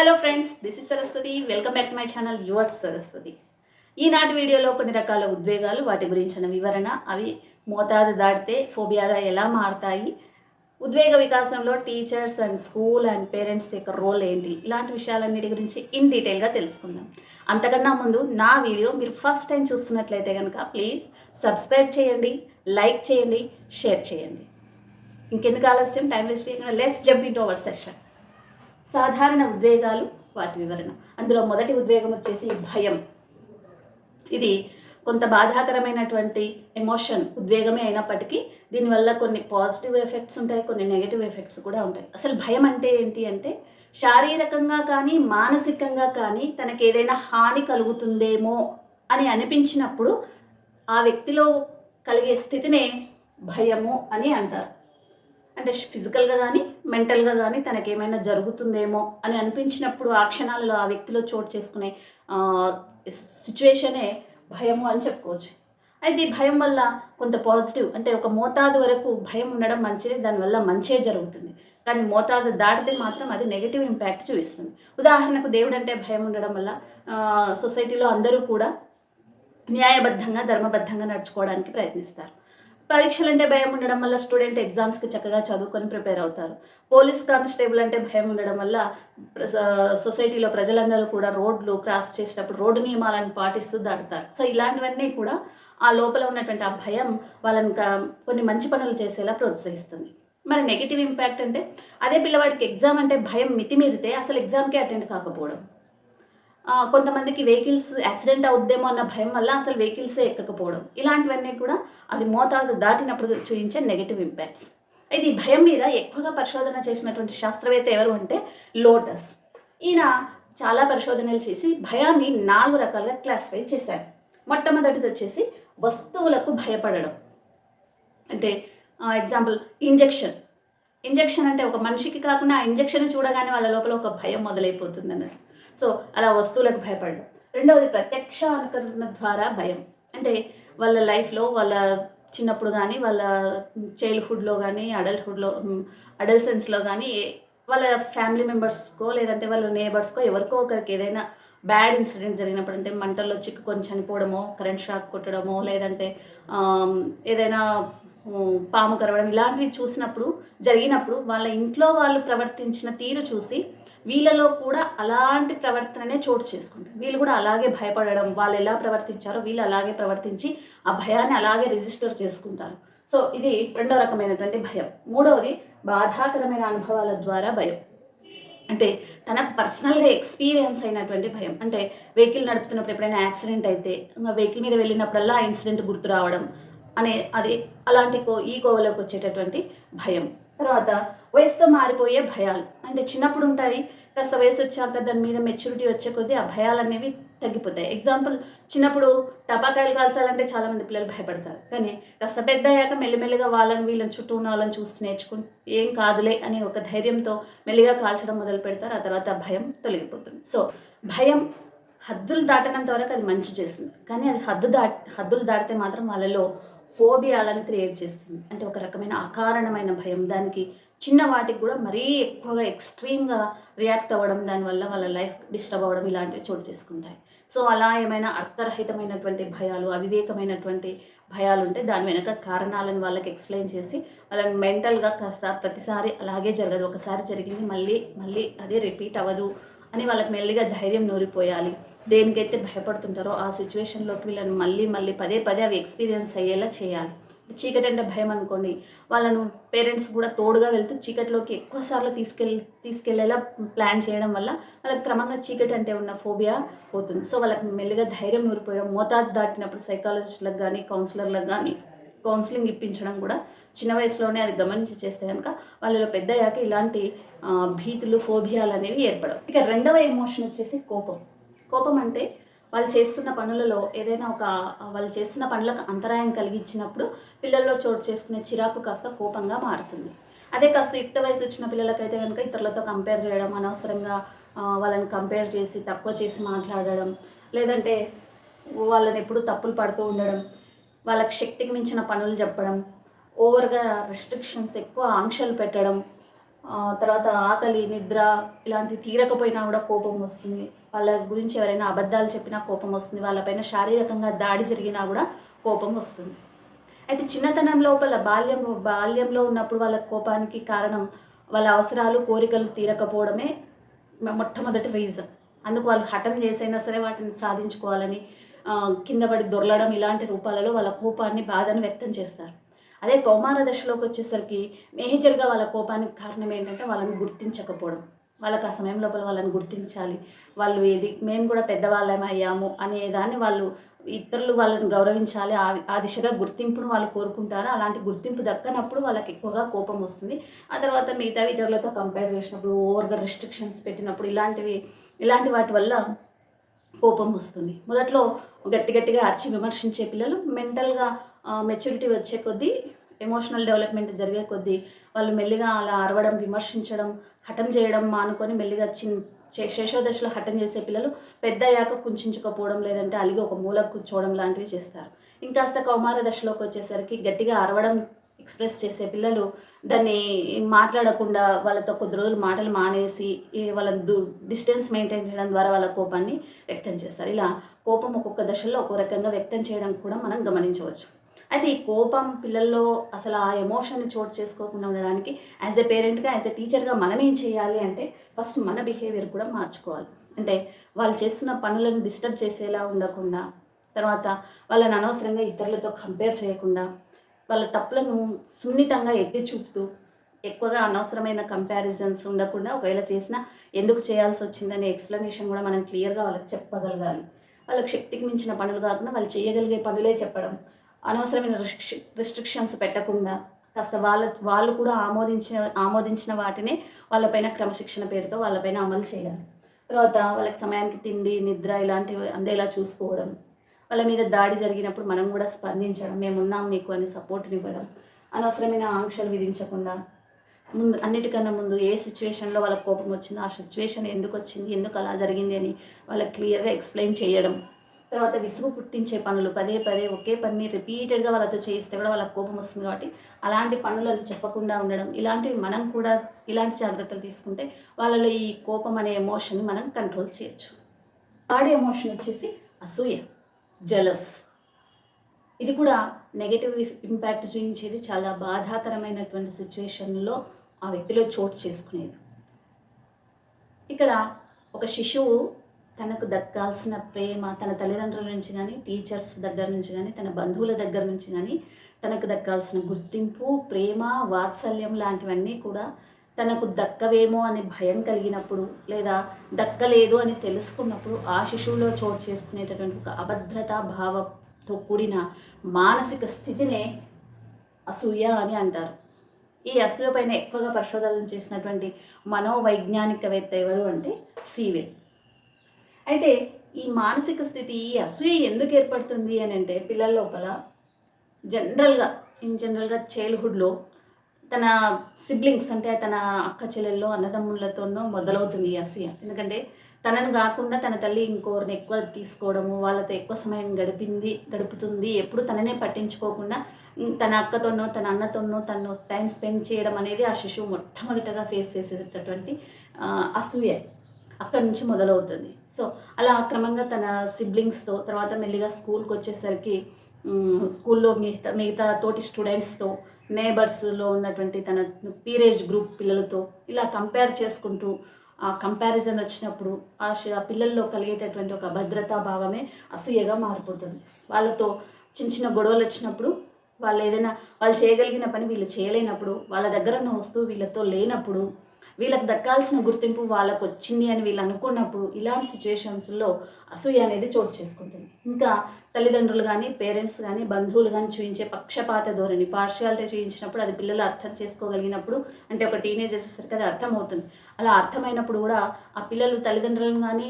Hello friends, this is Saraswati. Welcome back to my channel yours Saraswati. ఈనాటి వీడియోలో కొన్ని రకాల ఉద్వేగాలు, వాటి గురించిన వివరణ, అవి మోతాదు దాటితే ఫోబియాగా ఎలా మారతాయి, ఉద్వేగ వికాసంలో teachers and school and parents యొక్క రోల్ ఏంటి, ఇలాంటి విషయాలన్నిటి గురించి ఇన్ డీటెయిల్గా తెలుసుకుందాం. అంతకన్నా ముందు నా వీడియో మీరు ఫస్ట్ టైం చూస్తున్నట్లయితే కనుక ప్లీజ్ సబ్స్క్రైబ్ చేయండి, లైక్ చేయండి, షేర్ చేయండి. ఇంకెందుకు ఆలస్యం, టైం వేస్ట్ చేయకుండా let's jump in to our section. సాధారణ ఉద్వేగాలు, వాటి వివరణ. అందులో మొదటి ఉద్వేగం వచ్చేసి భయం. ఇది కొంత బాధాకరమైనటువంటి ఎమోషన్, ఉద్వేగమే అయినప్పటికీ దీనివల్ల కొన్ని పాజిటివ్ ఎఫెక్ట్స్ ఉంటాయి, కొన్ని నెగటివ్ ఎఫెక్ట్స్ కూడా ఉంటాయి. అసలు భయం అంటే ఏంటి అంటే, శారీరకంగా కానీ మానసికంగా కానీ తనకి ఏదైనా హాని కలుగుతుందేమో అని అనిపించినప్పుడు ఆ వ్యక్తిలో కలిగే స్థితినే భయము అని అంటారు. అంటే ఫిజికల్గా కానీ మెంటల్గా కానీ తనకేమైనా జరుగుతుందేమో అని అనిపించినప్పుడు ఆ క్షణాలలో ఆ వ్యక్తిలో చోటు చేసుకునే సిచ్యువేషనే భయము అని చెప్పుకోవచ్చు. అయితే ఈ భయం వల్ల కొంత పాజిటివ్, అంటే ఒక మోతాదు వరకు భయం ఉండడం మంచిది, దానివల్ల మంచే జరుగుతుంది. కానీ మోతాదు దాటితే మాత్రం అది నెగిటివ్ ఇంపాక్ట్ చూపిస్తుంది. ఉదాహరణకు దేవుడు అంటే భయం ఉండడం వల్ల సొసైటీలో అందరూ కూడా న్యాయబద్ధంగా ధర్మబద్ధంగా నడుచుకోవడానికి ప్రయత్నిస్తారు. పరీక్షలు అంటే భయం ఉండడం వల్ల స్టూడెంట్ ఎగ్జామ్స్కి చక్కగా చదువుకొని ప్రిపేర్ అవుతారు. పోలీస్ కానిస్టేబుల్ అంటే భయం ఉండడం వల్ల సొసైటీలో ప్రజలందరూ కూడా రోడ్లు క్రాస్ చేసేటప్పుడు రోడ్డు నియమాలను పాటిస్తూ దాటుతారు. సో ఇలాంటివన్నీ కూడా ఆ లోపల ఉన్నటువంటి ఆ భయం వాళ్ళని కొన్ని మంచి పనులు చేసేలా ప్రోత్సహిస్తుంది. మరి నెగిటివ్ ఇంపాక్ట్ అంటే, అదే పిల్లవాడికి ఎగ్జామ్ అంటే భయం మితిమీరితే అసలు ఎగ్జామ్కే అటెండ్ కాకపోవడం. కొంతమందికి వెహికల్స్ యాక్సిడెంట్ అవుద్దేమో అన్న భయం వల్ల అసలు వెహికల్సే ఎక్కకపోవడం. ఇలాంటివన్నీ కూడా అది మోతాదు దాటినప్పుడు చూపించే నెగిటివ్ ఇంపాక్ట్స్. ఇది భయం మీద ఎక్కువగా పరిశోధన చేసినటువంటి శాస్త్రవేత్త ఎవరు అంటే లోటస్. ఈయన చాలా పరిశోధనలు చేసి భయాన్ని 4 రకాలుగా క్లాసిఫై చేశారు. మొట్టమొదటిది వచ్చేసి వస్తువులకు భయపడడం. అంటే ఎగ్జాంపుల్ ఇంజెక్షన్ అంటే ఒక మనిషికి కాకుండా ఆ ఇంజెక్షన్ చూడగానే వాళ్ళ లోపల ఒక భయం మొదలైపోతుంది అన్నట్టు. సో అలా వస్తువులకు భయపడడం. రెండవది ప్రత్యక్ష అనుకరణ ద్వారా భయం. అంటే వాళ్ళ లైఫ్లో, వాళ్ళ చిన్నప్పుడు కానీ, వాళ్ళ చైల్డ్హుడ్లో కానీ, అడల్సెన్స్లో కానీ వాళ్ళ ఫ్యామిలీ మెంబర్స్కో లేదంటే వాళ్ళ నేబర్స్కో ఎవరికో ఒకరికి ఏదైనా బ్యాడ్ ఇన్సిడెంట్ జరిగినప్పుడు, అంటే మంటల్లో చిక్కుకొని చనిపోవడమో, కరెంట్ షాక్ కొట్టడమో, లేదంటే ఏదైనా పాము కరవడం, ఇలాంటివి జరిగినప్పుడు వాళ్ళ ఇంట్లో వాళ్ళు ప్రవర్తించిన తీరు చూసి వీళ్ళలో కూడా అలాంటి ప్రవర్తననే చోటు చేసుకుంటారు. వీళ్ళు కూడా అలాగే భయపడడం, వాళ్ళు ఎలా ప్రవర్తించారో వీళ్ళు అలాగే ప్రవర్తించి ఆ భయాన్ని అలాగే రిజిస్టర్ చేసుకుంటారు. సో ఇది రెండో రకమైనటువంటి భయం. మూడవది బాధాకరమైన అనుభవాల ద్వారా భయం. అంటే తనకు పర్సనల్గా ఎక్స్పీరియన్స్ అయినటువంటి భయం. అంటే వెహికల్ నడుపుతున్నప్పుడు ఎప్పుడైనా యాక్సిడెంట్ అయితే వెహికల్ మీద వెళ్ళినప్పుడల్లా ఆ ఇన్సిడెంట్ గుర్తు రావడం అది అలాంటి ఈ కోవలోకి వచ్చేటటువంటి భయం. తర్వాత వయసుతో మారిపోయే భయాలు. అంటే చిన్నప్పుడు ఉంటాయి, కాస్త వయసు వచ్చాక దాని మీద మెచ్యూరిటీ వచ్చే కొద్దీ ఆ భయాలు అనేవి తగ్గిపోతాయి. ఎగ్జాంపుల్, చిన్నప్పుడు టపాకాయలు కాల్చాలంటే చాలామంది పిల్లలు భయపడతారు. కానీ కాస్త పెద్ద అయ్యాక మెల్లిమెల్లిగా వీళ్ళని చుట్టూ ఉన్న వాళ్ళని చూసి నేర్చుకుని ఏం కాదులే అని ఒక ధైర్యంతో మెల్లిగా కాల్చడం మొదలు పెడతారు. ఆ తర్వాత భయం తొలగిపోతుంది. సో భయం హద్దులు దాటనంత వరకు అది మంచి చేస్తుంది. కానీ అది హద్దులు దాటితే మాత్రం వాళ్ళలో ఫోబియాలను క్రియేట్ చేస్తుంది. అంటే ఒక రకమైన అకారణమైన భయం, దానికి చిన్న వాటికి కూడా మరీ ఎక్కువగా ఎక్స్ట్రీమ్గా రియాక్ట్ అవ్వడం, దానివల్ల వాళ్ళ లైఫ్ డిస్టర్బ్ అవ్వడం, ఇలాంటివి చోటు చేసుకుంటాయి. సో అలా ఏమైనా అర్థరహితమైనటువంటి భయాలు, అవివేకమైనటువంటి భయాలు ఉంటే దాని వెనక కారణాలను వాళ్ళకి ఎక్స్ప్లెయిన్ చేసి వాళ్ళని మెంటల్గా కాస్త ప్రతిసారి అలాగే జరగదు, ఒకసారి జరిగింది మళ్ళీ మళ్ళీ అదే రిపీట్ అవ్వదు అని వాళ్ళకి మెల్లిగా ధైర్యం నూరిపోయాలి. దేనికైతే భయపడుతుంటారో ఆ సిచ్యువేషన్లోకి వీళ్ళని మళ్ళీ మళ్ళీ పదే పదే అవి ఎక్స్పీరియన్స్ అయ్యేలా చేయాలి. చీకటి అంటే భయం అనుకోండి, వాళ్ళను పేరెంట్స్ కూడా తోడుగా వెళ్తూ చీకటిలోకి ఎక్కువసార్లు తీసుకెళ్లేలా ప్లాన్ చేయడం వల్ల వాళ్ళకి క్రమంగా చీకటి అంటే ఉన్న ఫోబియా పోతుంది. సో వాళ్ళకి మెల్లిగా ధైర్యం నూరిపోయడం, మోతాదు దాటినప్పుడు సైకాలజిస్టులకు కానీ కౌన్సిలర్లకు కానీ కౌన్సిలింగ్ ఇప్పించడం కూడా చిన్న వయసులోనే అది గమనించి చేస్తే కనుక వాళ్ళలో పెద్దయ్యాక ఇలాంటి భీతులు, ఫోబియాలు అనేవి ఏర్పడవు. ఇక రెండవ ఎమోషన్ వచ్చేసి కోపం అంటే వాళ్ళు చేస్తున్న పనులలో ఏదైనా వాళ్ళు చేస్తున్న పనులకు అంతరాయం కలిగించినప్పుడు పిల్లల్లో చోటు చేసుకునే చిరాకు కాస్త కోపంగా మారుతుంది. అదే కాస్త యుక్త వయసు వచ్చిన పిల్లలకైతే కనుక ఇతరులతో కంపేర్ చేయడం, అనవసరంగా వాళ్ళని కంపేర్ చేసి తక్కువ చేసి మాట్లాడడం, లేదంటే వాళ్ళని ఎప్పుడూ తప్పులు పడుతూ ఉండడం, వాళ్ళకి శక్తికి మించిన పనులు చెప్పడం, ఓవర్గా రెస్ట్రిక్షన్స్, ఎక్కువ ఆంక్షలు పెట్టడం, తర్వాత ఆకలి, నిద్ర ఇలాంటివి తీరకపోయినా కూడా కోపం వస్తుంది. వాళ్ళ గురించి ఎవరైనా అబద్ధాలు చెప్పినా కోపం వస్తుంది. వాళ్ళపైన శారీరకంగా దాడి జరిగినా కూడా కోపం వస్తుంది. అయితే చిన్నతనం లోపల బాల్యంలో ఉన్నప్పుడు వాళ్ళ కోపానికి కారణం వాళ్ళ అవసరాలు, కోరికలు తీరకపోవడమే మొట్టమొదటి రీజన్. అందుకు వాళ్ళు హఠం చేసైనా సరే వాటిని సాధించుకోవాలని కింద పడి దొర్లడం ఇలాంటి రూపాలలో వాళ్ళ కోపాన్ని, బాధను వ్యక్తం చేస్తారు. అదే కౌమార దశలోకి వచ్చేసరికి మేజర్‌గా వాళ్ళ కోపానికి కారణం ఏంటంటే వాళ్ళని గుర్తించకపోవడం. వాళ్ళకి ఆ సమయం లోపల వాళ్ళని గుర్తించాలి. వాళ్ళు మేము కూడా పెద్దవాళ్ళమయ్యాము అనే దాన్ని వాళ్ళు ఇతరులు వాళ్ళని గౌరవించాలి. ఆ దిశగా గుర్తింపును వాళ్ళు కోరుకుంటారు. అలాంటి గుర్తింపు దక్కనప్పుడు వాళ్ళకి ఎక్కువగా కోపం వస్తుంది. ఆ తర్వాత మిగతావి ఇతరులతో కంపేర్ చేసినప్పుడు, ఓవర్‌గా రిస్ట్రిక్షన్స్ పెట్టినప్పుడు ఇలాంటి వాటి వల్ల కోపం వస్తుంది. మొదట్లో గట్టిగా అరిచి విమర్శించే పిల్లలు మెంటల్‌గా మెచ్యూరిటీ వచ్చే కొద్దీ, ఎమోషనల్ డెవలప్‌మెంట్ జరిగే కొద్దీ వాళ్ళు మెల్లిగా అలా అరవడం, విమర్శించడం, హఠం చేయడం మానుకొని మెల్లిగా శేషోదశలో హఠం చేసే పిల్లలు పెద్దయ్యాక కుంచించుకపోవడం, లేదంటే అలిగి ఒక మూలకు కూర్చోవడం లాంటివి చేస్తారు. ఇంకాస్త కౌమార దశలోకి వచ్చేసరికి గట్టిగా అరవడం ఎక్స్‌ప్రెస్ చేసే పిల్లలు దాన్ని మాట్లాడకుండా వాళ్ళతో కొద్ది రోజులు మాటలు మానేసి వాళ్ళ డిస్టెన్స్ మెయింటైన్ చేయడం ద్వారా వాళ్ళ కోపాన్ని వ్యక్తం చేస్తారు. ఇలా కోపం ఒక్కొక్క దశలో ఒక్కో రకంగా వ్యక్తం చేయడం కూడా మనం గమనించవచ్చు. అయితే ఈ కోపం పిల్లల్లో అసలు ఆ ఎమోషన్‌ని చోటు చేసుకోకుండా ఉండడానికి యాజ్ ఎ పేరెంట్‌గా, యాజ్ ఎ టీచర్‌గా మనం ఏం చేయాలి అంటే ఫస్ట్ మన బిహేవియర్ కూడా మార్చుకోవాలి. అంటే వాళ్ళు చేస్తున్న పనులను డిస్టర్బ్ చేసేలా ఉండకుండా, తర్వాత వాళ్ళని అనవసరంగా ఇతరులతో కంపేర్ చేయకుండా, వాళ్ళ తప్పులను సున్నితంగా ఎత్తి చూపుతూ, ఎక్కువగా అనవసరమైన కంపారిజన్స్ ఉండకుండా, ఒకవేళ చేసినా ఎందుకు చేయాల్సి వచ్చిందనే ఎక్స్‌ప్లనేషన్ కూడా మనం క్లియర్‌గా వాళ్ళకి చెప్పగలగాలి. వాళ్ళకి శక్తికి మించిన పనులు కాకుండా వాళ్ళు చేయగలిగే పనులే చెప్పడం. అనవసరమైన రిస్ట్రిక్షన్స్ పెట్టకుండా కాస్త వాళ్ళు కూడా ఆమోదించిన వాటినే వాళ్ళపైన క్రమశిక్షణ పేరుతో వాళ్ళపైన అమలు చేయాలి. తర్వాత వాళ్ళకి సమయానికి తిండి, నిద్ర ఇలాంటివి అందేలా చూసుకోవడం. వాళ్ళ మీద దాడి జరిగినప్పుడు మనం కూడా స్పందించడం, మేమున్నాం నీకు అని సపోర్ట్‌నివ్వడం. అనవసరమైన ఆంక్షలు విధించకుండా అన్నిటికన్నా ముందు ఏ సిచ్యువేషన్‌లో వాళ్ళకి కోపం వచ్చిందో, ఆ సిచ్యువేషన్ ఎందుకొచ్చింది, ఎందుకు అలా జరిగింది అని వాళ్ళకి క్లియర్‌గా ఎక్స్‌ప్లెయిన్ చేయడం. తర్వాత విసుగు పుట్టించే పనులు పదే ఒకే పనిని రిపీటెడ్‌గా వాళ్ళతో చేయిస్తే కూడా వాళ్ళకి కోపం వస్తుంది కాబట్టి, అలాంటి పనులను చెప్పకుండా ఉండడం. ఇలాంటివి మనం కూడా ఇలాంటి జాగ్రత్తలు తీసుకుంటే వాళ్ళలో ఈ కోపం అనే ఎమోషన్‌ని మనం కంట్రోల్ చేయొచ్చు. థర్డ్ ఎమోషన్ వచ్చేసి అసూయ, జెలస్. ఇది కూడా నెగెటివ్ ఇంపాక్ట్ చూయించేది. చాలా బాధాకరమైనటువంటి సిచ్యువేషన్‌లో ఆ వ్యక్తిలో చోటు చేసుకునేది. ఇక్కడ ఒక శిశువు తనకు దక్కాల్సిన ప్రేమ తన తల్లిదండ్రుల నుంచి కానీ, టీచర్స్ దగ్గర నుంచి కానీ, తన బంధువుల దగ్గర నుంచి కానీ, తనకు దక్కాల్సిన గుర్తింపు, ప్రేమ, వాత్సల్యం లాంటివన్నీ కూడా తనకు దక్కవేమో అనే భయం కలిగినప్పుడు, లేదా దక్కలేదు అని తెలుసుకున్నప్పుడు ఆ శిశువులో చోటు చేసుకునేటటువంటి ఒక అభద్రతా భావంతో కూడిన మానసిక స్థితినే అసూయ అని అంటారు. ఈ అసూయ పైన ఎక్కువగా పరిశోధనలు చేసినటువంటి మనోవైజ్ఞానికవేత్త ఎవరు అంటే సీవెల్. అయితే ఈ మానసిక స్థితి, ఈ అసూయ ఎందుకు ఏర్పడుతుంది అని అంటే పిల్లల లోపల జనరల్గా చైల్డ్హుడ్లో తన సిబ్లింగ్స్ అంటే తన అక్క చెల్లెల్లో, అన్నదమ్ములతోనో మొదలవుతుంది ఈ అసూయ. ఎందుకంటే తనను కాకుండా తన తల్లి ఇంకోరిని ఎక్కువ తీసుకోవడము, వాళ్ళతో ఎక్కువ సమయం గడుపుతుంది, ఎప్పుడు తననే పట్టించుకోకుండా తన అక్కతోనో, తన అన్నతోనో తను టైం స్పెండ్ చేయడం అనేది ఆ శిశువు మొట్టమొదటగా ఫేస్ చేసేటటువంటి అసూయ అక్కడి నుంచి మొదలవుతుంది. సో అలా క్రమంగా తన సిబ్లింగ్స్తో, తర్వాత మెల్లిగా స్కూల్కి వచ్చేసరికి స్కూల్లో మిగతా తోటి స్టూడెంట్స్తో, నేబర్స్లో ఉన్నటువంటి తన పీరేజ్ గ్రూప్ పిల్లలతో ఇలా కంపేర్ చేసుకుంటూ ఆ కంపారిజన్ వచ్చినప్పుడు ఆ పిల్లల్లో కలిగేటటువంటి ఒక భద్రతా భావమే అసూయగా మారిపోతుంది. వాళ్ళతో చిన్న గొడవలు వచ్చినప్పుడు వాళ్ళు చేయగలిగిన పని వీళ్ళు చేయలేనప్పుడు, వాళ్ళ దగ్గర ఉన్న వస్తువు వీళ్ళతో లేనప్పుడు, వీళ్ళకి దక్కాల్సిన గుర్తింపు వాళ్ళకు వచ్చింది అని వీళ్ళు అనుకున్నప్పుడు, ఇలాంటి సిచ్యువేషన్స్లో అసూయ అనేది చోటు చేసుకుంటుంది. ఇంకా తల్లిదండ్రులు కానీ, పేరెంట్స్ కానీ, బంధువులు కానీ చూపించే పక్షపాత ధోరణి, పార్షియాలిటీ చూపించినప్పుడు అది పిల్లలు అర్థం చేసుకోగలిగినప్పుడు, అంటే ఒక టీనేజ్ వచ్చేసరికి అది అర్థమవుతుంది. అలా అర్థమైనప్పుడు కూడా ఆ పిల్లలు తల్లిదండ్రులను కానీ,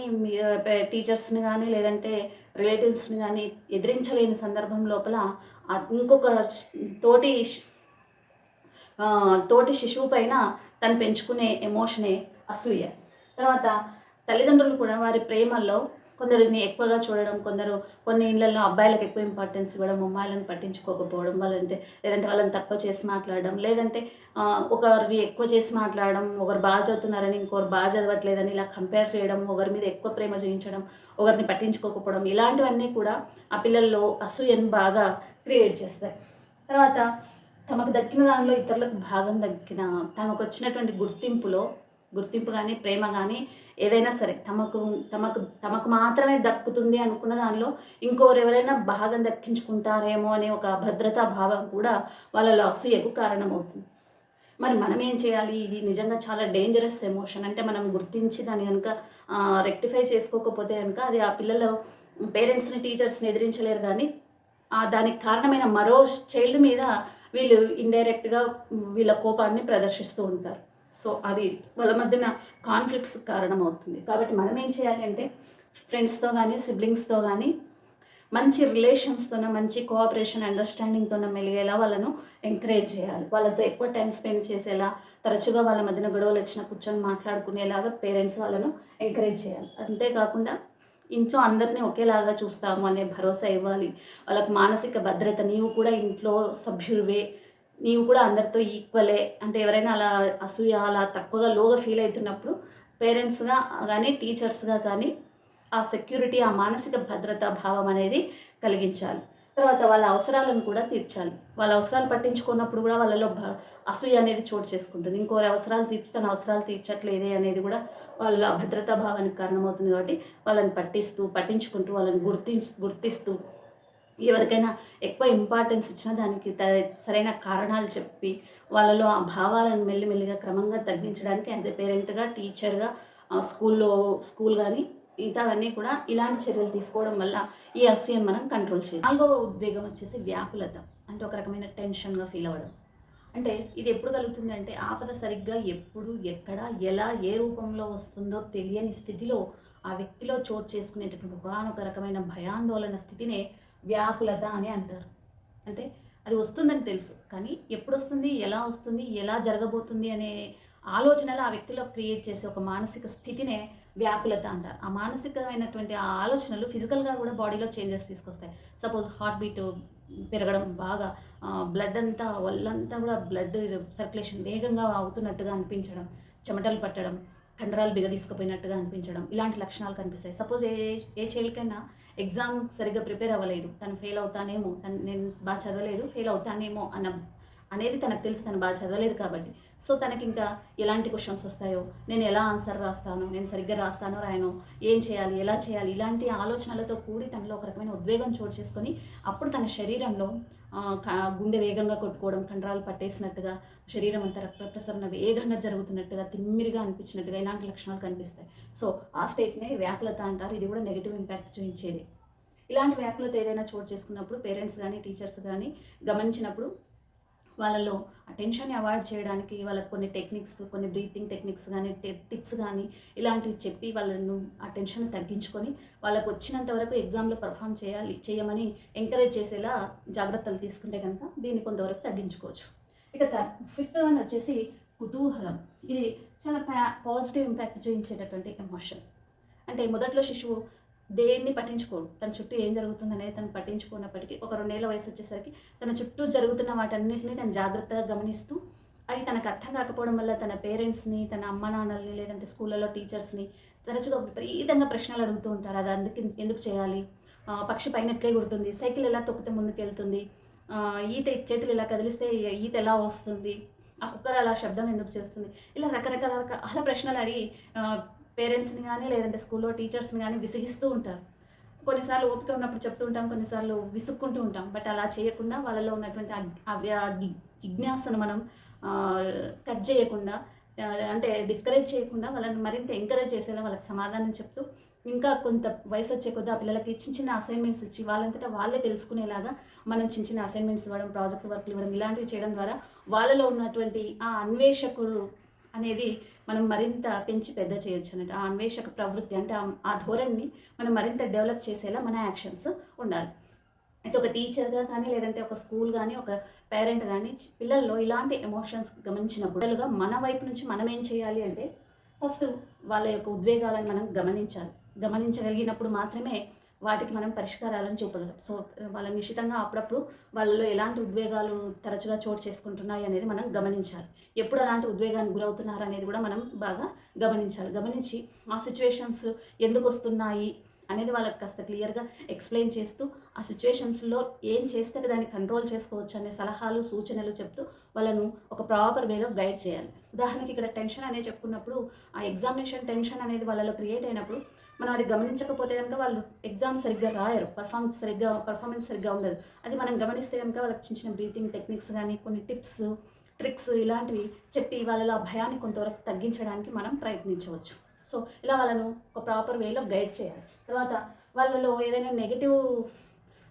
టీచర్స్ని కానీ, లేదంటే రిలేటివ్స్ని కానీ ఎదిరించలేని సందర్భం లోపల ఇంకొక తోటి శిశువు పైన తను పెంచుకునే ఎమోషనే అసూయ. తర్వాత తల్లిదండ్రులు కూడా వారి ప్రేమల్లో కొందరిని ఎక్కువగా చూడడం, కొన్ని ఇళ్లలో అబ్బాయిలకు ఎక్కువ ఇంపార్టెన్స్ ఇవ్వడం, అమ్మాయిలను పట్టించుకోకపోవడం, లేదంటే వాళ్ళని తక్కువ చేసి మాట్లాడడం, లేదంటే ఒకరిని ఎక్కువ చేసి మాట్లాడడం, ఒకరు బాగా చదువుతున్నారని ఇంకొకరు బాగా చదవట్లేదని ఇలా కంపేర్ చేయడం, ఒకరి మీద ఎక్కువ ప్రేమ చూపించడం, ఒకరిని పట్టించుకోకపోవడం, ఇలాంటివన్నీ కూడా ఆ పిల్లల్లో అసూయను బాగా క్రియేట్ చేస్తాయి. తర్వాత తమకు దక్కిన దానిలో ఇతరులకు భాగం దక్కిన తమకు వచ్చినటువంటి గుర్తింపు కానీ, ప్రేమ కానీ ఏదైనా సరే తమకు మాత్రమే దక్కుతుంది అనుకున్న దానిలో ఇంకోరెవరైనా భాగం దక్కించుకుంటారేమో అనే ఒక భద్రతా భావం కూడా వాళ్ళలో అసూయకు కారణమవుతుంది. మరి మనం ఏం చేయాలి? ఇది నిజంగా చాలా డేంజరస్ ఎమోషన్. అంటే మనం గుర్తించి దాన్ని కనుక రెక్టిఫై చేసుకోకపోతే కనుక అది ఆ పిల్లలు పేరెంట్స్‌ని, టీచర్స్‌ని ఎదిరించలేరు కానీ దానికి కారణమైన మరో చైల్డ్ మీద వీళ్ళు ఇండైరెక్ట్‌గా వీళ్ళ కోపాన్ని ప్రదర్శిస్తూ ఉంటారు. సో అది వాళ్ళ మధ్యన కాన్ఫ్లిక్ట్స్ కారణమవుతుంది. కాబట్టి మనం ఏం చేయాలి అంటే ఫ్రెండ్స్‌తో కానీ, సిబ్లింగ్స్‌తో కానీ మంచి రిలేషన్స్తోన, మంచి కోఆపరేషన్, అండర్‌స్టాండింగ్‌తోన మెలిగేలా వాళ్ళను ఎంకరేజ్ చేయాలి. వాళ్ళతో ఎక్కువ టైం స్పెండ్ చేసేలా, తరచుగా వాళ్ళ మధ్యన గొడవలొచ్చినా కూర్చొని మాట్లాడుకునేలాగా పేరెంట్స్ వాళ్ళను ఎంకరేజ్ చేయాలి. అంతేకాకుండా ఇంట్లో అందరినీ ఒకేలాగా చూస్తాము అనే భరోసా ఇవ్వాలి. వాళ్ళకి మానసిక భద్రత, నీవు కూడా ఇంట్లో సభ్యుడివే, నీవు కూడా అందరితో ఈక్వలే. అంటే ఎవరైనా అలా అసూయ, అలా తక్కువగా, లోగా ఫీల్ అవుతున్నప్పుడు పేరెంట్స్‌గా కానీ, టీచర్స్‌గా కానీ ఆ సెక్యూరిటీ, ఆ మానసిక భద్రతా భావం అనేది కలిగించాలి. తర్వాత వాళ్ళ అవసరాలను కూడా తీర్చాలి. వాళ్ళ అవసరాలు పట్టించుకున్నప్పుడు కూడా వాళ్ళలో అసూయ అనేది చోటు చేసుకుంటుంది. ఇంకోరి అవసరాలు తీర్చి తన అవసరాలు తీర్చట్లేదే అనేది కూడా వాళ్ళ భద్రతా భావానికి కారణమవుతుంది. కాబట్టి వాళ్ళని పట్టించుకుంటూ వాళ్ళని గుర్తిస్తూ ఎవరికైనా ఎక్కువ ఇంపార్టెన్స్ ఇచ్చినా దానికి సరైన కారణాలు చెప్పి వాళ్ళలో ఆ భావాలను మెల్లిమెల్లిగా క్రమంగా తగ్గించడానికి యాజ్ ఎ పేరెంట్‌గా, టీచర్‌గా, స్కూల్ కానీ మిగతావన్నీ కూడా ఇలాంటి చర్యలు తీసుకోవడం వల్ల ఈ అసూయను మనం కంట్రోల్ చేయాలి. 4వ ఉద్వేగం వచ్చేసి వ్యాకులత. అంటే ఒక రకమైన టెన్షన్‌గా ఫీల్ అవ్వడం. అంటే ఇది ఎప్పుడు కలుగుతుంది అంటే ఆపద సరిగ్గా ఎప్పుడు, ఎక్కడ, ఎలా, ఏ రూపంలో వస్తుందో తెలియని స్థితిలో ఆ వ్యక్తిలో చోటు చేసుకునేటటువంటి ఒకానొక రకమైన భయాందోళన స్థితినే వ్యాకులత అని అంటారు. అంటే అది వస్తుందని తెలుసు, కానీ ఎప్పుడొస్తుంది, ఎలా జరగబోతుంది అనే ఆలోచనలు ఆ వ్యక్తిలో క్రియేట్ చేసే ఒక మానసిక స్థితినే వ్యాకులత అంటారు. ఆ మానసికమైనటువంటి ఆ ఆలోచనలు ఫిజికల్‌గా కూడా బాడీలో చేంజెస్ తీసుకొస్తాయి. సపోజ్ హార్ట్ బీట్ పెరగడం, బాగా బ్లడ్ అంతా, ఒళ్ళంతా కూడా బ్లడ్ సర్క్యులేషన్ వేగంగా అవుతున్నట్టుగా అనిపించడం, చెమటలు పట్టడం, కండరాలు బిగదీసుకుపోయినట్టుగా అనిపించడం, ఇలాంటి లక్షణాలు కనిపిస్తాయి. సపోజ్ ఏ చైల్డ్‌కైనా ఎగ్జామ్ సరిగ్గా ప్రిపేర్ అవ్వలేదు, తను ఫెయిల్ అవుతానేమో, నేను బాగా చదవలేదు, ఫెయిల్ అవుతానేమో అనేది తనకు తెలుసు, తను బాగా చదవలేదు కాబట్టి. సో తనకి ఇంకా ఎలాంటి క్వశ్చన్స్ వస్తాయో, నేను ఎలా ఆన్సర్ రాస్తానో, నేను సరిగ్గా రాస్తానో రాయనో, ఏం చేయాలి, ఎలా చేయాలి, ఇలాంటి ఆలోచనలతో కూడి తనలో ఒక రకమైన ఉద్వేగం చోటు చేసుకొని అప్పుడు తన శరీరంలో గుండె వేగంగా కొట్టుకోవడం, కండరాలు పట్టేసినట్టుగా, శరీరం అంతా రక్త ప్రసరణ వేగంగా జరుగుతున్నట్టుగా, తిమ్మిరిగా అనిపించినట్టుగా ఇలాంటి లక్షణాలు కనిపిస్తాయి. సో ఆ స్టేట్నే వ్యాకులత అంటారు. ఇది కూడా నెగిటివ్ ఇంపాక్ట్ చూపించేది. ఇలాంటి వ్యాకులత ఏదైనా చోటు చేసుకున్నప్పుడు పేరెంట్స్ కానీ, టీచర్స్ కానీ గమనించినప్పుడు వాళ్ళలో ఆ టెన్షన్ని అవాయిడ్ చేయడానికి వాళ్ళకి కొన్ని బ్రీతింగ్ టెక్నిక్స్ కానీ, టిప్స్ కానీ ఇలాంటివి చెప్పి వాళ్ళను ఆ టెన్షన్ తగ్గించుకొని వాళ్ళకు వచ్చినంత వరకు ఎగ్జామ్లో పర్ఫామ్ చేయమని ఎంకరేజ్ చేసేలా జాగ్రత్తలు తీసుకుంటే కనుక దీన్ని కొంతవరకు తగ్గించుకోవచ్చు. ఇక 5th వన్ వచ్చేసి కుతూహలం. ఇది చాలా పాజిటివ్ ఇంపాక్ట్ చూపించేటటువంటి ఎమోషన్. అంటే మొదట్లో శిశువు దేన్ని పట్టించుకోడు, తన చుట్టూ ఏం జరుగుతుందనేది తను పట్టించుకున్నప్పటికీ ఒక 2 ఏళ్ల వయసు వచ్చేసరికి తన చుట్టూ జరుగుతున్న వాటన్నిటిని తను జాగ్రత్తగా గమనిస్తూ, అవి తనకు అర్థం కాకపోవడం వల్ల తన పేరెంట్స్‌ని, తన అమ్మ నాన్నల్ని, లేదంటే స్కూళ్ళలో టీచర్స్‌ని తరచుగా విపరీతంగా ప్రశ్నలు అడుగుతూ ఉంటారు. అది ఎందుకు చేయాలి, పక్షి పైన ఎట్లే గుర్తుంది, సైకిల్ ఎలా తొక్కితే ముందుకెళ్తుంది, ఈత చేతులు ఇలా కదిలిస్తే ఈత ఎలా వస్తుంది, ఆ కుక్కర్ అలా శబ్దం ఎందుకు చేస్తుంది, ఇలా రకరకాల ప్రశ్నలు అడిగి పేరెంట్స్‌ని కానీ, లేదంటే స్కూల్లో టీచర్స్‌ని కానీ విసిగిస్తూ ఉంటారు. కొన్నిసార్లు ఓపిక ఉన్నప్పుడు చెప్తూ ఉంటాం, కొన్నిసార్లు విసుక్కుంటూ ఉంటాం. బట్ అలా చేయకుండా వాళ్ళలో ఉన్నటువంటి జిజ్ఞాసను మనం కట్ చేయకుండా, అంటే డిస్కరేజ్ చేయకుండా వాళ్ళని మరింత ఎంకరేజ్ చేసేలా వాళ్ళకి సమాధానం చెప్తూ, ఇంకా కొంత వయసు వచ్చే కొద్దీ ఆ పిల్లలకి చిన్న అసైన్మెంట్స్ ఇచ్చి వాళ్ళంతటా వాళ్ళే తెలుసుకునేలాగా మనం చిన్న అసైన్మెంట్స్ ఇవ్వడం, ప్రాజెక్ట్ వర్క్లు ఇవ్వడం, ఇలాంటివి చేయడం ద్వారా వాళ్ళలో ఉన్నటువంటి ఆ అన్వేషకుడు అనేది మనం మరింత పెంచి పెద్ద చేయొచ్చు అన్నట్టు. ఆ అన్వేషక ప్రవృత్తి, అంటే ఆ ధోరణిని మనం మరింత డెవలప్ చేసేలా మన యాక్షన్స్ ఉండాలి. అయితే ఒక టీచర్గా కానీ, లేదంటే ఒక స్కూల్ కానీ, ఒక పేరెంట్ కానీ పిల్లల్లో ఇలాంటి ఎమోషన్స్ గమనించినప్పుడు మన వైపు నుంచి మనం ఏం చేయాలి అంటే ఫస్ట్ వాళ్ళ యొక్క ఉద్వేగాలను మనం గమనించాలి. గమనించగలిగినప్పుడు మాత్రమే వాటికి మనం పరిష్కారాలను చూపగలం. సో వాళ్ళని నిశితంగా అప్పుడప్పుడు వాళ్ళలో ఎలాంటి ఉద్వేగాలు తరచుగా చోటు చేసుకుంటున్నాయి అనేది మనం గమనించాలి. ఎప్పుడు అలాంటి ఉద్వేగానికి గురవుతున్నారు అనేది కూడా మనం బాగా గమనించాలి. గమనించి ఆ సిచ్యువేషన్స్ ఎందుకు వస్తున్నాయి అనేది వాళ్ళకి కాస్త క్లియర్గా ఎక్స్ప్లెయిన్ చేస్తూ ఆ సిచ్యువేషన్స్లో ఏం చేస్తే దాన్ని కంట్రోల్ చేసుకోవచ్చు అనే సలహాలు సూచనలు చెప్తూ వాళ్ళను ఒక ప్రాపర్ వేలో గైడ్ చేయాలి. ఉదాహరణకి ఇక్కడ టెన్షన్ అనేది చెప్పుకున్నప్పుడు ఆ ఎగ్జామినేషన్ టెన్షన్ అనేది వాళ్ళలో క్రియేట్ అయినప్పుడు మనం అది గమనించకపోతే కనుక వాళ్ళు ఎగ్జామ్ సరిగ్గా రాయరు, పర్ఫార్మెన్స్ సరిగ్గా ఉండదు. అది మనం గమనిస్తే కనుక వాళ్ళకి చిన్న చిన్న బ్రీతింగ్ టెక్నిక్స్ కానీ కొన్ని టిప్స్ ట్రిక్స్ ఇలాంటివి చెప్పి వాళ్ళలో ఆ భయాన్ని కొంతవరకు తగ్గించడానికి మనం ప్రయత్నించవచ్చు. సో ఇలా వాళ్ళను ఒక ప్రాపర్ వేలో గైడ్ చేయాలి. తర్వాత వాళ్ళలో ఏదైనా నెగిటివ్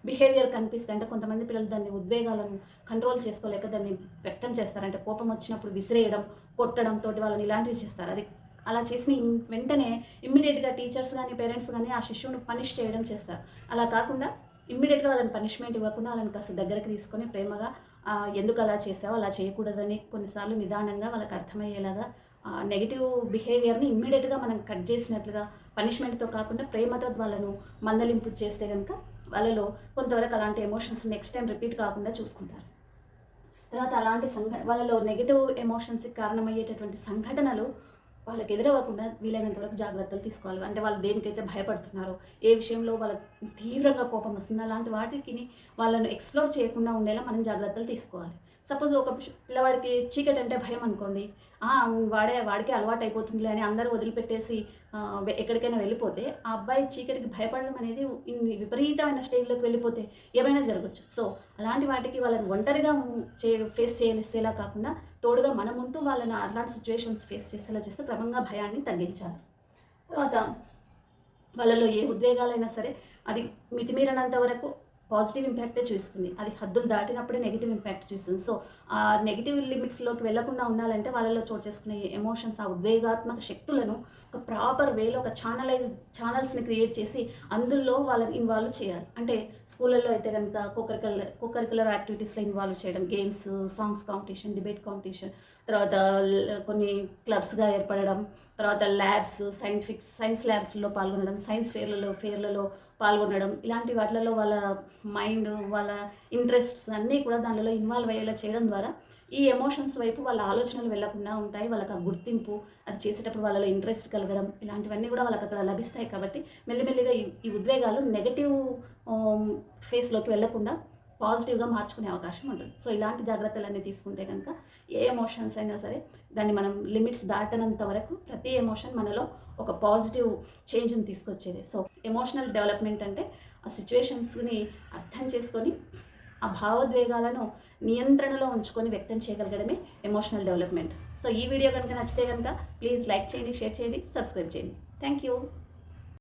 బిహేవియర్ కనిపిస్తే, అంటే కొంతమంది పిల్లలు దాన్ని ఉద్వేగాలను కంట్రోల్ చేసుకోలేక దాన్ని వ్యక్తం చేస్తారు. అంటే కోపం వచ్చినప్పుడు విసిరేయడం, కొట్టడం తోటి వాళ్ళని ఇలాంటివి చేస్తారు. అది అలా చేసిన వెంటనే ఇమ్మీడియట్గా టీచర్స్ కానీ పేరెంట్స్ కానీ ఆ శిశువును పనిష్ చేయడం చేస్తారు. అలా కాకుండా ఇమ్మీడియట్గా వాళ్ళని పనిష్మెంట్ ఇవ్వకుండా వాళ్ళని కాస్త దగ్గరికి తీసుకొని ప్రేమగా ఎందుకు అలా చేసావు, అలా చేయకూడదని కొన్నిసార్లు నిదానంగా వాళ్ళకి అర్థమయ్యేలాగా నెగిటివ్ బిహేవియర్ని ఇమ్మీడియట్గా మనం కట్ చేసినట్లుగా పనిష్మెంట్తో కాకుండా ప్రేమతో వాళ్ళను మందలింపు చేస్తే కనుక వాళ్ళలో కొంతవరకు అలాంటి ఎమోషన్స్ నెక్స్ట్ టైం రిపీట్ కాకుండా చూసుకుంటారు. తర్వాత అలాంటి వాళ్ళలో నెగిటివ్ ఎమోషన్స్కి కారణమయ్యేటటువంటి సంఘటనలు వాళ్ళకి ఎదురవ్వకుండా వీలైనంత వరకు జాగ్రత్తలు తీసుకోవాలి. అంటే వాళ్ళు దేనికైతే భయపడుతున్నారో, ఏ విషయంలో వాళ్ళకి తీవ్రంగా కోపం వస్తుందో అలాంటి వాటికి వాళ్ళను ఎక్స్ప్లోర్ చేయకుండా ఉండేలా మనం జాగ్రత్తలు తీసుకోవాలి. సపోజ్ ఒక పిల్లవాడికి చీకటి అంటే భయం అనుకోండి, వాడికి అలవాటు అయిపోతుందిలే అని అందరూ వదిలిపెట్టేసి ఎక్కడికైనా వెళ్ళిపోతే ఆ అబ్బాయి చీకటికి భయపడడం అనేది విపరీతమైన స్టేజ్లోకి వెళ్ళిపోతే ఏమైనా జరగచ్చు. సో అలాంటి వాటికి వాళ్ళని ఒంటరిగా ఫేస్ చేసేలా కాకుండా తోడుగా మనం ఉంటూ వాళ్ళని అలాంటి సిచ్యువేషన్స్ ఫేస్ చేసేలా చేస్తే క్రమంగా భయాన్ని తగ్గించాలి. తర్వాత వాళ్ళలో ఏ ఉద్వేగాలైనా సరే అది మితిమీరినంత వరకు పాజిటివ్ ఇంపాక్టే చూస్తుంది. అది హద్దులు దాటినప్పుడే నెగిటివ్ ఇంపాక్ట్ చూస్తుంది. సో ఆ నెగిటివ్ లిమిట్స్లోకి వెళ్లకుండా ఉండాలంటే వాళ్ళలో చోటు చేసుకునే ఎమోషన్స్, ఆ ఉద్వేగాత్మక శక్తులను ఒక ప్రాపర్ వేలో ఒక ఛానల్స్ని క్రియేట్ చేసి అందులో వాళ్ళని ఇన్వాల్వ్ చేయాలి. అంటే స్కూళ్ళల్లో అయితే కనుక కోకరికులర్ యాక్టివిటీస్లో ఇన్వాల్వ్ చేయడం, games, songs competition, debate competition, తర్వాత కొన్ని క్లబ్స్గా ఏర్పడడం, తర్వాత ల్యాబ్స్, సైన్స్ ల్యాబ్స్లో పాల్గొనడం, సైన్స్ ఫేర్లలో పాల్గొనడం, ఇలాంటి వాటిలలో వాళ్ళ మైండ్, వాళ్ళ ఇంట్రెస్ట్స్ అన్నీ కూడా దానిలో ఇన్వాల్వ్ అయ్యేలా చేయడం ద్వారా ఈ ఎమోషన్స్ వైపు వాళ్ళ ఆలోచనలు వెళ్లకుండా ఉంటాయి. వాళ్ళకి ఆ గుర్తింపు, అది చేసేటప్పుడు వాళ్ళలో ఇంట్రెస్ట్ కలగడం, ఇలాంటివన్నీ కూడా వాళ్ళకి అక్కడ లభిస్తాయి. కాబట్టి మెల్లిమెల్లిగా ఈ ఉద్వేగాలు నెగటివ్ ఫేస్లోకి వెళ్లకుండా పాజిటివ్గా మార్చుకునే అవకాశం ఉంటుంది. సో ఇలాంటి జాగ్రత్తలన్నీ తీసుకుంటే కనుక ఏ ఎమోషన్స్ అయినా సరే దాన్ని మనం లిమిట్స్ దాటనంత వరకు ప్రతి ఎమోషన్ మనలో ఒక పాజిటివ్ చేంజ్ని తీసుకొచ్చేది. సో ఎమోషనల్ డెవలప్మెంట్ అంటే ఆ సిచ్యువేషన్స్ని అర్థం చేసుకొని ఆ భావోద్వేగాలను నియంత్రణలో ఉంచుకొని వ్యక్తం చేయగలగడమే ఎమోషనల్ డెవలప్మెంట్. సో ఈ వీడియో కనుక నచ్చితే కనుక ప్లీజ్ లైక్ చేయండి, షేర్ చేయండి, సబ్స్క్రైబ్ చేయండి. Thank you.